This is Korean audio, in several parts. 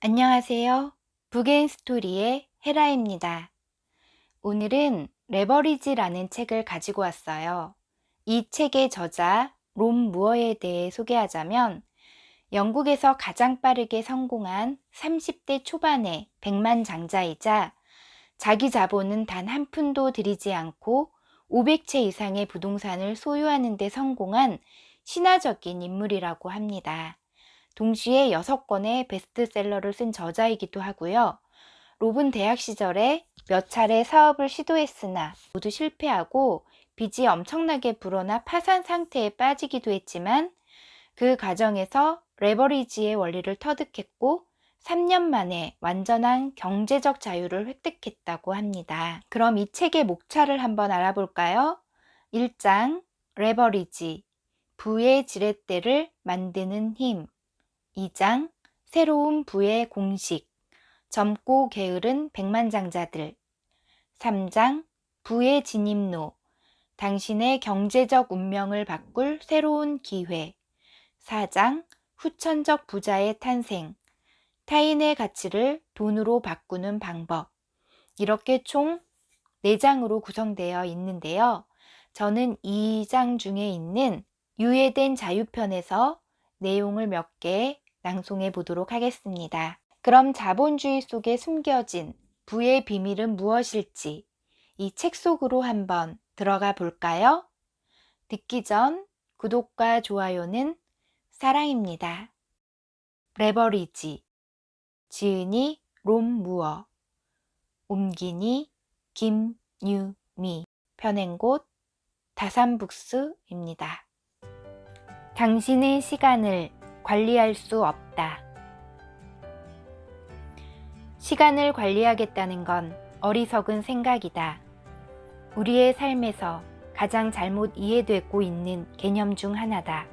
안녕하세요. 북앤스토리의 헤라입니다. 오늘은 레버리지라는 책을 가지고 왔어요. 이 책의 저자 롬 무어에 대해 소개하자면 영국에서 가장 빠르게 성공한 30대 초반의 백만장자이자 자기 자본은 단 한 푼도 들이지 않고 500채 이상의 부동산을 소유하는 데 성공한 신화적인 인물이라고 합니다. 동시에 6권의 베스트셀러를 쓴 저자이기도 하고요. 롭은 대학 시절에 몇 차례 사업을 시도했으나 모두 실패하고 빚이 엄청나게 불어나 파산 상태에 빠지기도 했지만 그 과정에서 레버리지의 원리를 터득했고 3년 만에 완전한 경제적 자유를 획득했다고 합니다. 그럼 이 책의 목차를 한번 알아볼까요? 1장 레버리지, 부의 지렛대를 만드는 힘. 2장 새로운 부의 공식, 젊고 게으른 백만장자들. 3장 부의 진입로, 당신의 경제적 운명을 바꿀 새로운 기회. 4장 후천적 부자의 탄생, 타인의 가치를 돈으로 바꾸는 방법. 이렇게 총 4장으로 구성되어 있는데요. 저는 2장 중에 있는 유예된 자유편에서 내용을 몇 개 낭송해 보도록 하겠습니다. 그럼 자본주의 속에 숨겨진 부의 비밀은 무엇일지 이 책 속으로 한번 들어가 볼까요? 듣기 전 구독과 좋아요는 사랑입니다. 레버리지, 지은이 롬 무어, 옮기니 김유미, 펴낸곳 다산북스입니다. 당신의 시간을 관리할 수 없다. 시간을 관리하겠다는 건 어리석은 생각이다. 우리의 삶에서 가장 잘못 이해되고 있는 개념 중 하나다.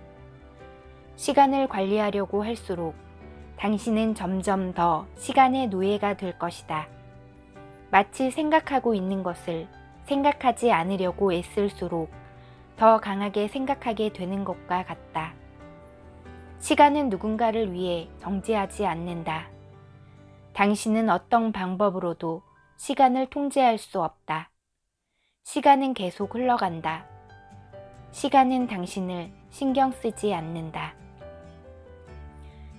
시간을 관리하려고 할수록 당신은 점점 더 시간의 노예가 될 것이다. 마치 생각하고 있는 것을 생각하지 않으려고 애쓸수록 더 강하게 생각하게 되는 것과 같다. 시간은 누군가를 위해 정지하지 않는다. 당신은 어떤 방법으로도 시간을 통제할 수 없다. 시간은 계속 흘러간다. 시간은 당신을 신경 쓰지 않는다.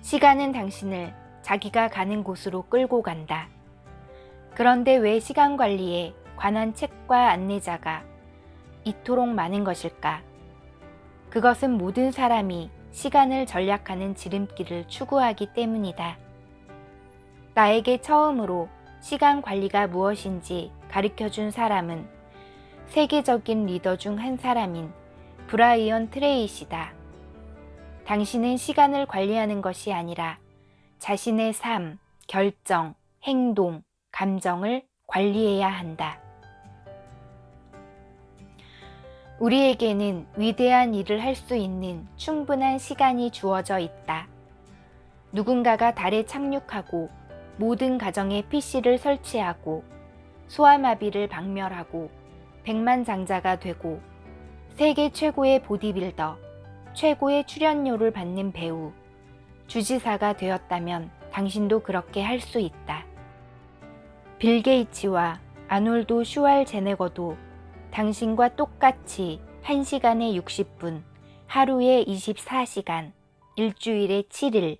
시간은 당신을 자기가 가는 곳으로 끌고 간다. 그런데 왜 시간 관리에 관한 책과 안내자가 이토록 많은 것일까? 그것은 모든 사람이 시간을 전략하는 지름길을 추구하기 때문이다. 나에게 처음으로 시간 관리가 무엇인지 가르쳐준 사람은 세계적인 리더 중 한 사람인 브라이언 트레이시다. 당신은 시간을 관리하는 것이 아니라 자신의 삶, 결정, 행동, 감정을 관리해야 한다. 우리에게는 위대한 일을 할 수 있는 충분한 시간이 주어져 있다. 누군가가 달에 착륙하고 모든 가정에 PC를 설치하고 소아마비를 박멸하고 백만장자가 되고 세계 최고의 보디빌더, 최고의 출연료를 받는 배우, 주지사가 되었다면 당신도 그렇게 할 수 있다. 빌 게이츠와 아놀드 슈왈제네거도 당신과 똑같이 1시간에 60분, 하루에 24시간, 일주일에 7일,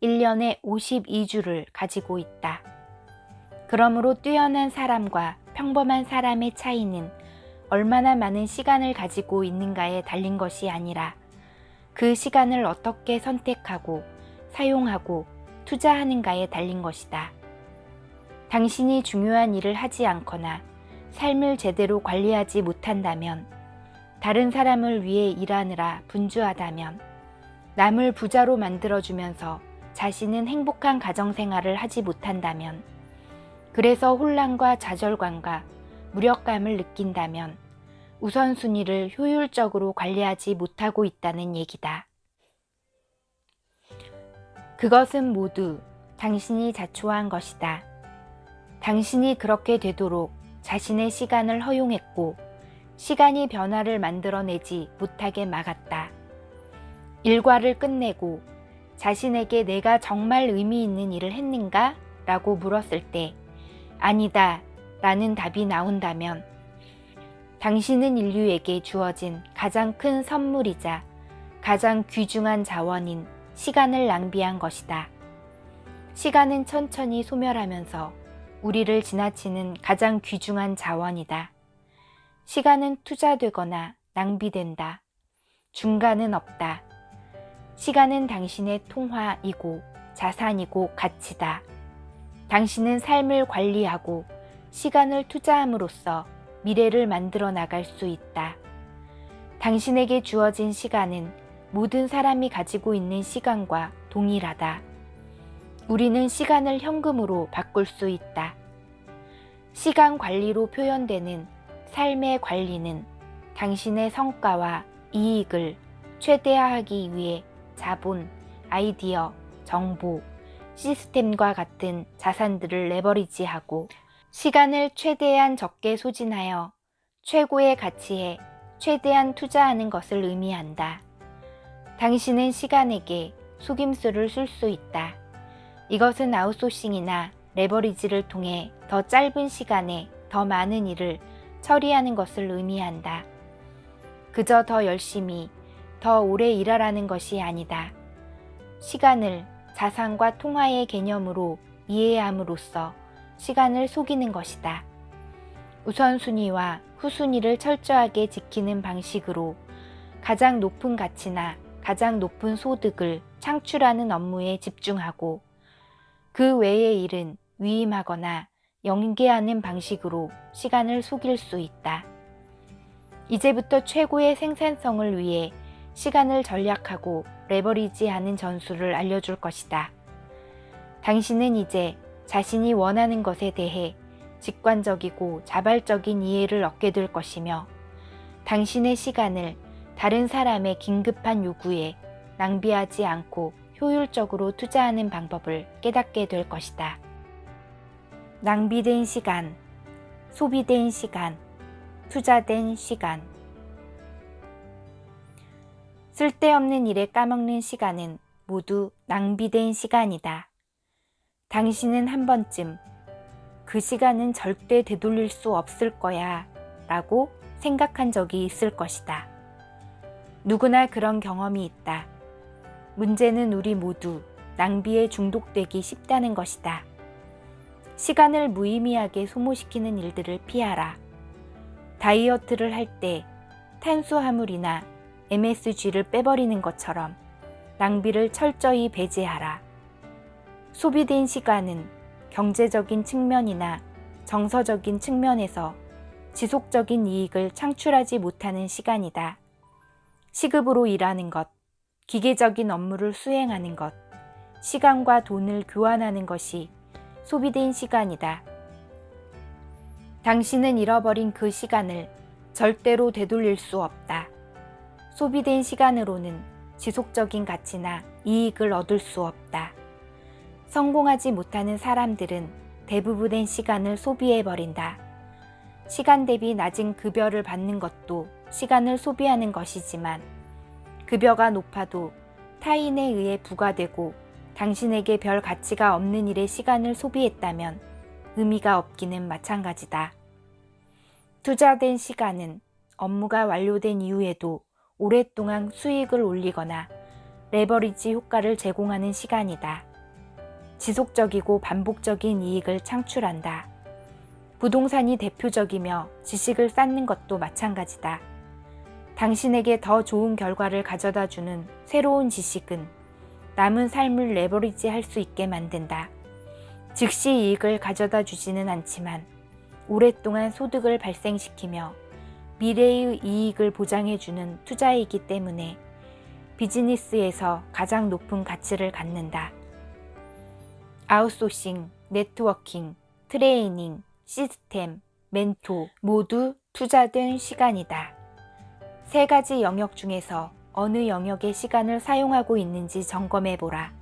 1년에 52주를 가지고 있다. 그러므로 뛰어난 사람과 평범한 사람의 차이는 얼마나 많은 시간을 가지고 있는가에 달린 것이 아니라 그 시간을 어떻게 선택하고 사용하고 투자하는가에 달린 것이다. 당신이 중요한 일을 하지 않거나 삶을 제대로 관리하지 못한다면, 다른 사람을 위해 일하느라 분주하다면, 남을 부자로 만들어주면서 자신은 행복한 가정생활을 하지 못한다면, 그래서 혼란과 좌절감과 무력감을 느낀다면 우선순위를 효율적으로 관리하지 못하고 있다는 얘기다. 그것은 모두 당신이 자초한 것이다. 당신이 그렇게 되도록 자신의 시간을 허용했고 시간이 변화를 만들어내지 못하게 막았다. 일과를 끝내고 자신에게 내가 정말 의미 있는 일을 했는가? 라고 물었을 때 아니다 라는 답이 나온다면 당신은 인류에게 주어진 가장 큰 선물이자 가장 귀중한 자원인 시간을 낭비한 것이다. 시간은 천천히 소멸하면서 우리를 지나치는 가장 귀중한 자원이다. 시간은 투자되거나 낭비된다. 중간은 없다. 시간은 당신의 통화이고 자산이고 가치다. 당신은 삶을 관리하고 시간을 투자함으로써 미래를 만들어 나갈 수 있다. 당신에게 주어진 시간은 모든 사람이 가지고 있는 시간과 동일하다. 우리는 시간을 현금으로 바꿀 수 있다. 시간 관리로 표현되는 삶의 관리는 당신의 성과와 이익을 최대화하기 위해 자본, 아이디어, 정보, 시스템과 같은 자산들을 레버리지하고 시간을 최대한 적게 소진하여 최고의 가치에 최대한 투자하는 것을 의미한다. 당신은 시간에게 속임수를 쓸 수 있다. 이것은 아웃소싱이나 레버리지를 통해 더 짧은 시간에 더 많은 일을 처리하는 것을 의미한다. 그저 더 열심히, 더 오래 일하라는 것이 아니다. 시간을 자산과 통화의 개념으로 이해함으로써 시간을 속이는 것이다. 우선순위와 후순위를 철저하게 지키는 방식으로 가장 높은 가치나 가장 높은 소득을 창출하는 업무에 집중하고 그 외의 일은 위임하거나 연계하는 방식으로 시간을 속일 수 있다. 이제부터 최고의 생산성을 위해 시간을 전략하고 레버리지하는 전술을 알려줄 것이다. 당신은 이제 자신이 원하는 것에 대해 직관적이고 자발적인 이해를 얻게 될 것이며 당신의 시간을 다른 사람의 긴급한 요구에 낭비하지 않고 효율적으로 투자하는 방법을 깨닫게 될 것이다. 낭비된 시간, 소비된 시간, 투자된 시간. 쓸데없는 일에 까먹는 시간은 모두 낭비된 시간이다. 당신은 한 번쯤 그 시간은 절대 되돌릴 수 없을 거야 라고 생각한 적이 있을 것이다. 누구나 그런 경험이 있다. 문제는 우리 모두 낭비에 중독되기 쉽다는 것이다. 시간을 무의미하게 소모시키는 일들을 피하라. 다이어트를 할 때 탄수화물이나 MSG를 빼버리는 것처럼 낭비를 철저히 배제하라. 소비된 시간은 경제적인 측면이나 정서적인 측면에서 지속적인 이익을 창출하지 못하는 시간이다. 시급으로 일하는 것, 기계적인 업무를 수행하는 것, 시간과 돈을 교환하는 것이 소비된 시간이다. 당신은 잃어버린 그 시간을 절대로 되돌릴 수 없다. 소비된 시간으로는 지속적인 가치나 이익을 얻을 수 없다. 성공하지 못하는 사람들은 대부분의 시간을 소비해버린다. 시간 대비 낮은 급여를 받는 것도 시간을 소비하는 것이지만 급여가 높아도 타인에 의해 부과되고 당신에게 별 가치가 없는 일에 시간을 소비했다면 의미가 없기는 마찬가지다. 투자된 시간은 업무가 완료된 이후에도 오랫동안 수익을 올리거나 레버리지 효과를 제공하는 시간이다. 지속적이고 반복적인 이익을 창출한다. 부동산이 대표적이며 지식을 쌓는 것도 마찬가지다. 당신에게 더 좋은 결과를 가져다 주는 새로운 지식은 남은 삶을 레버리지 할 수 있게 만든다. 즉시 이익을 가져다 주지는 않지만 오랫동안 소득을 발생시키며 미래의 이익을 보장해주는 투자이기 때문에 비즈니스에서 가장 높은 가치를 갖는다. 아웃소싱, 네트워킹, 트레이닝, 시스템, 멘토 모두 투자된 시간이다. 세 가지 영역 중에서 어느 영역의 시간을 사용하고 있는지 점검해보라.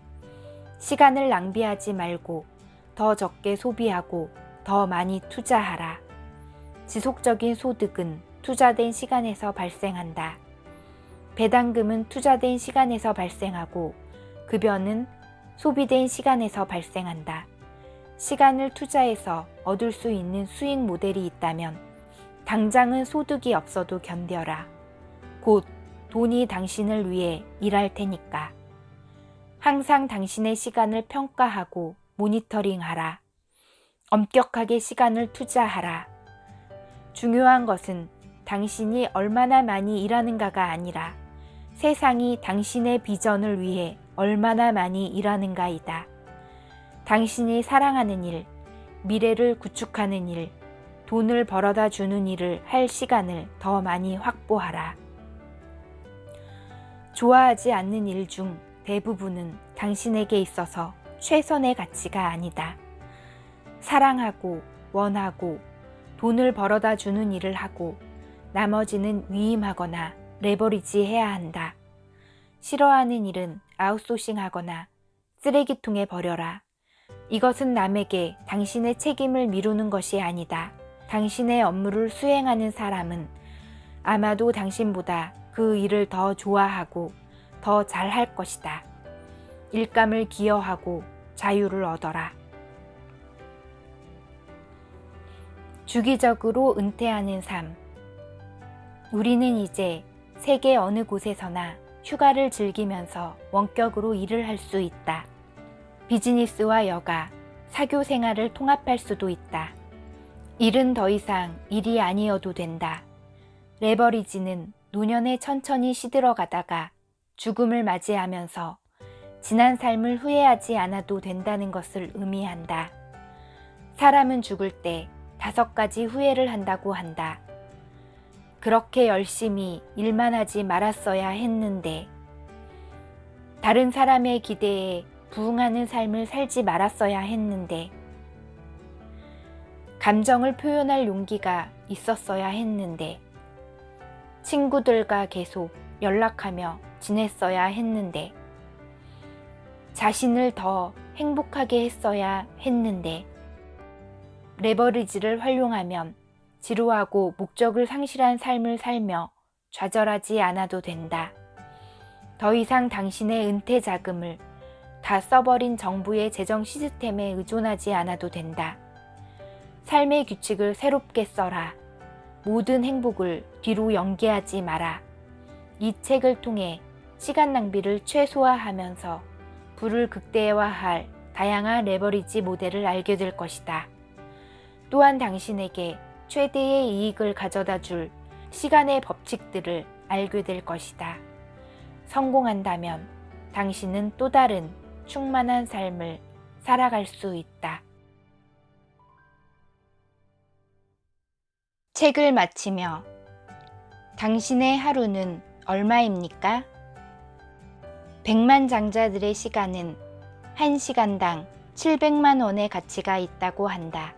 시간을 낭비하지 말고 더 적게 소비하고 더 많이 투자하라. 지속적인 소득은 투자된 시간에서 발생한다. 배당금은 투자된 시간에서 발생하고 급여는 소비된 시간에서 발생한다. 시간을 투자해서 얻을 수 있는 수익 모델이 있다면 당장은 소득이 없어도 견뎌라. 곧 돈이 당신을 위해 일할 테니까. 항상 당신의 시간을 평가하고 모니터링하라. 엄격하게 시간을 투자하라. 중요한 것은 당신이 얼마나 많이 일하는가가 아니라 세상이 당신의 비전을 위해 얼마나 많이 일하는가이다. 당신이 사랑하는 일, 미래를 구축하는 일, 돈을 벌어다 주는 일을 할 시간을 더 많이 확보하라. 좋아하지 않는 일 중 대부분은 당신에게 있어서 최선의 가치가 아니다. 사랑하고 원하고 돈을 벌어다 주는 일을 하고 나머지는 위임하거나 레버리지 해야 한다. 싫어하는 일은 아웃소싱하거나 쓰레기통에 버려라. 이것은 남에게 당신의 책임을 미루는 것이 아니다. 당신의 업무를 수행하는 사람은 아마도 당신보다 그 일을 더 좋아하고 더 잘할 것이다. 일감을 기여하고 자유를 얻어라. 주기적으로 은퇴하는 삶. 우리는 이제 세계 어느 곳에서나 휴가를 즐기면서 원격으로 일을 할 수 있다. 비즈니스와 여가, 사교 생활을 통합할 수도 있다. 일은 더 이상 일이 아니어도 된다. 레버리지는 노년에 천천히 시들어가다가 죽음을 맞이하면서 지난 삶을 후회하지 않아도 된다는 것을 의미한다. 사람은 죽을 때 5가지 후회를 한다고 한다. 그렇게 열심히 일만 하지 말았어야 했는데, 다른 사람의 기대에 부응하는 삶을 살지 말았어야 했는데, 감정을 표현할 용기가 있었어야 했는데, 친구들과 계속 연락하며 지냈어야 했는데, 자신을 더 행복하게 했어야 했는데, 레버리지를 활용하면 지루하고 목적을 상실한 삶을 살며 좌절하지 않아도 된다. 더 이상 당신의 은퇴 자금을 다 써버린 정부의 재정 시스템에 의존하지 않아도 된다. 삶의 규칙을 새롭게 써라. 모든 행복을 뒤로 연기하지 마라. 이 책을 통해 시간 낭비를 최소화하면서 부를 극대화할 다양한 레버리지 모델을 알게 될 것이다. 또한 당신에게 최대의 이익을 가져다 줄 시간의 법칙들을 알게 될 것이다. 성공한다면 당신은 또 다른 충만한 삶을 살아갈 수 있다. 책을 마치며 당신의 하루는 얼마입니까? 백만장자들의 시간은 1시간당 700만 원의 가치가 있다고 한다.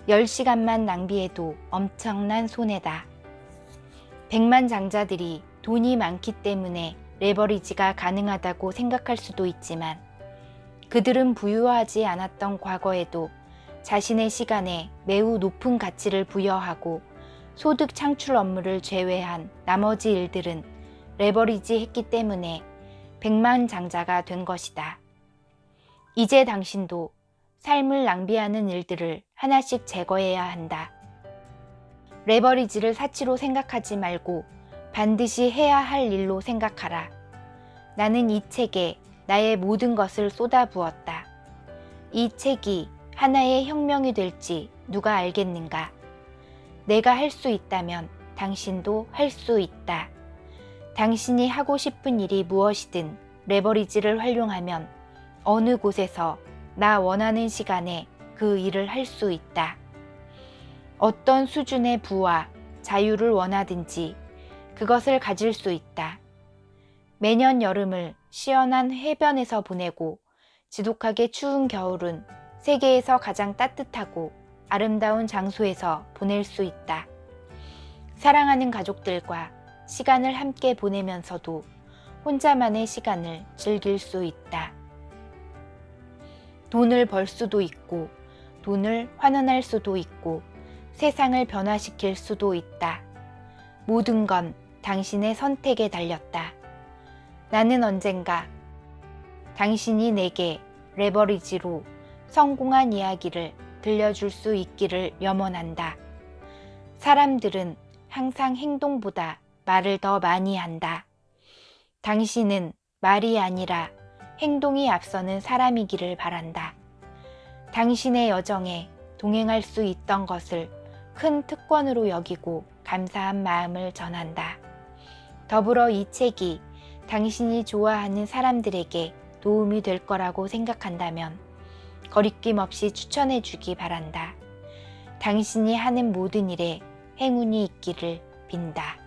10시간만 낭비해도 엄청난 손해다. 백만장자들이 돈이 많기 때문에 레버리지가 가능하다고 생각할 수도 있지만 그들은 부유하지 않았던 과거에도 자신의 시간에 매우 높은 가치를 부여하고 소득 창출 업무를 제외한 나머지 일들은 레버리지 했기 때문에 백만장자가 된 것이다. 이제 당신도 삶을 낭비하는 일들을 하나씩 제거해야 한다. 레버리지를 사치로 생각하지 말고 반드시 해야 할 일로 생각하라. 나는 이 책에 나의 모든 것을 쏟아부었다. 이 책이 하나의 혁명이 될지 누가 알겠는가? 내가 할 수 있다면 당신도 할 수 있다. 당신이 하고 싶은 일이 무엇이든 레버리지를 활용하면 어느 곳에서 나 원하는 시간에 그 일을 할 수 있다. 어떤 수준의 부와 자유를 원하든지 그것을 가질 수 있다. 매년 여름을 시원한 해변에서 보내고 지독하게 추운 겨울은 세계에서 가장 따뜻하고 아름다운 장소에서 보낼 수 있다. 사랑하는 가족들과 시간을 함께 보내면서도 혼자만의 시간을 즐길 수 있다. 돈을 벌 수도 있고 돈을 환원할 수도 있고 세상을 변화시킬 수도 있다. 모든 건 당신의 선택에 달렸다. 나는 언젠가 당신이 내게 레버리지로 성공한 이야기를 들려줄 수 있기를 염원한다. 사람들은 항상 행동보다 말을 더 많이 한다. 당신은 말이 아니라 행동이 앞서는 사람이기를 바란다. 당신의 여정에 동행할 수 있던 것을 큰 특권으로 여기고 감사한 마음을 전한다. 더불어 이 책이 당신이 좋아하는 사람들에게 도움이 될 거라고 생각한다면 거리낌 없이 추천해 주기 바란다. 당신이 하는 모든 일에 행운이 있기를 빈다.